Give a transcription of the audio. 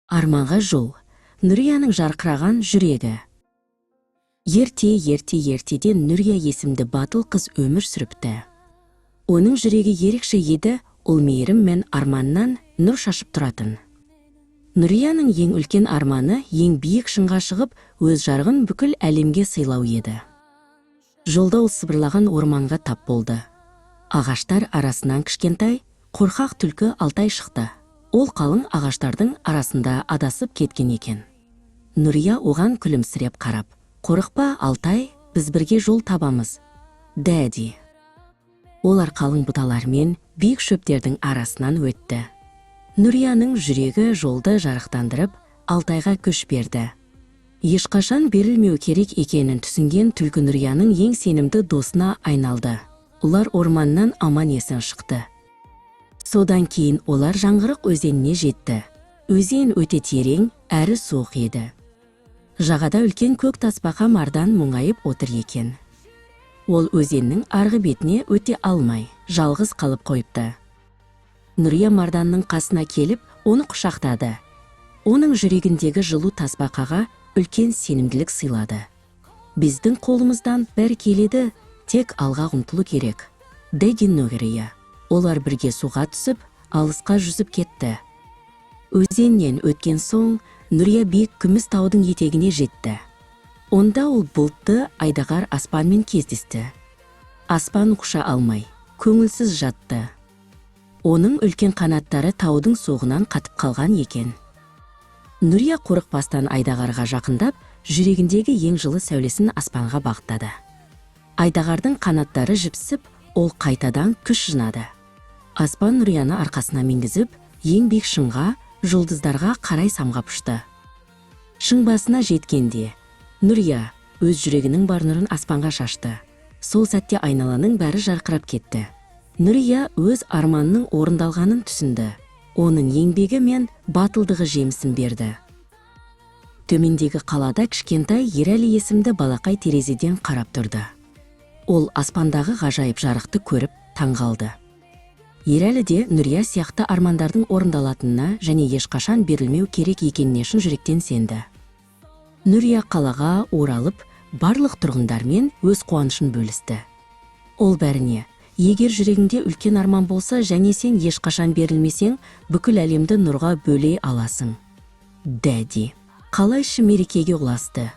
Арманға жол. Нүрияның жарқыраған жүрегі. Ертеден Нүрия есімді батыл қыз өмір сүріпті. Оның жүрегі ерекше еді, ол мейірім мен арманнан нұр шашып тұратын. Нүрияның ең үлкен арманы ең биік шыңға шығып, өз жарығын бүкіл әлемге сыйлау еді. Жолда ол сыбырлаған орманға тап болды. Ағаштар арасынан кішкентай, қорқақ түлкі Алтай шықты. Ол қалың ағаштардың арасында адасып кеткен екен. Нүрия оған күлімсіреп қарап, «Қорықпа, Алтай, біз бірге жол табамыз», дәді. Олар қалың бұталармен биік шөптердің арасынан өтті. Нүрияның жүрегі жолды жарықтандырып, Алтайға күш берді. Ешқашан берілмеу керек екенін түсінген түлкі Нүрияның ең сенімді досына айналды. Олар орманнан аман есен шықты. Содан кейін олар Жаңғырық өзеніне жетті. Өзен өте терең, әрі суық еді. Жағада үлкен көк тасбақа мардан мұңайып отыр екен. Ол өзеннің арғы бетіне өте алмай, жалғыз қалып қойыпты. Нүрия марданның қасына келіп, оны құшақтады. Оның жүрегіндегі жылу тасбақаға үлкен сенімділік сыйлады. «Біздің қолымыздан бәрі келеді, тек алға ұмтылу керек», деді Нүрия. Олар бірге суға түсіп, алысқа жүзіп кетті. Өзеннен өткен соң, Нүрия биік күміс таудың етегіне жетті. Онда ол бұлтты айдағар аспанмен кездесті. Аспан құша алмай, көңілсіз жатты. Оның үлкен қанаттары таудың соғынан қатып қалған екен. Нүрия қорықпастан айдағарға жақындап, жүрегіндегі ең жылы сәулесін аспанға бағыттады. Айдағардың қанаттары жіпсіп, ол қайтадан күш жинады. Аспан Нүрияны арқасына мінгізіп, ең биік шыңға, жұлдыздарға қарай самғап ұшты. Шың басына жеткенде, Нүрия өз жүрегінің бар нұрын аспанға шашты. Сол сәтте айналаның бәрі жарқырап кетті. Нүрия өз арманының орындалғанын түсінді. Оның еңбегі мен батылдығы жемісін берді. Төмендегі қалада кішкентай Ерәлі есімді балақай терезеден қарап тұрды. Ол аспандағы ғажайып жарықты көріп таңғалды. Ерәлі де Нүрия сияқты армандардың орындалатынына және ешқашан берілмеу керек екеніне шын жүректен сенді. Нүрия қалаға оралып, барлық тұрғындармен өз қуанышын бөлісті. Ол бәріне, егер жүрегіңде үлкен арман болса және сен ешқашан берілмесең, бүкіл әлемді нұрға бөлей аласың, дәді. Қалайша мерекеге ұласты.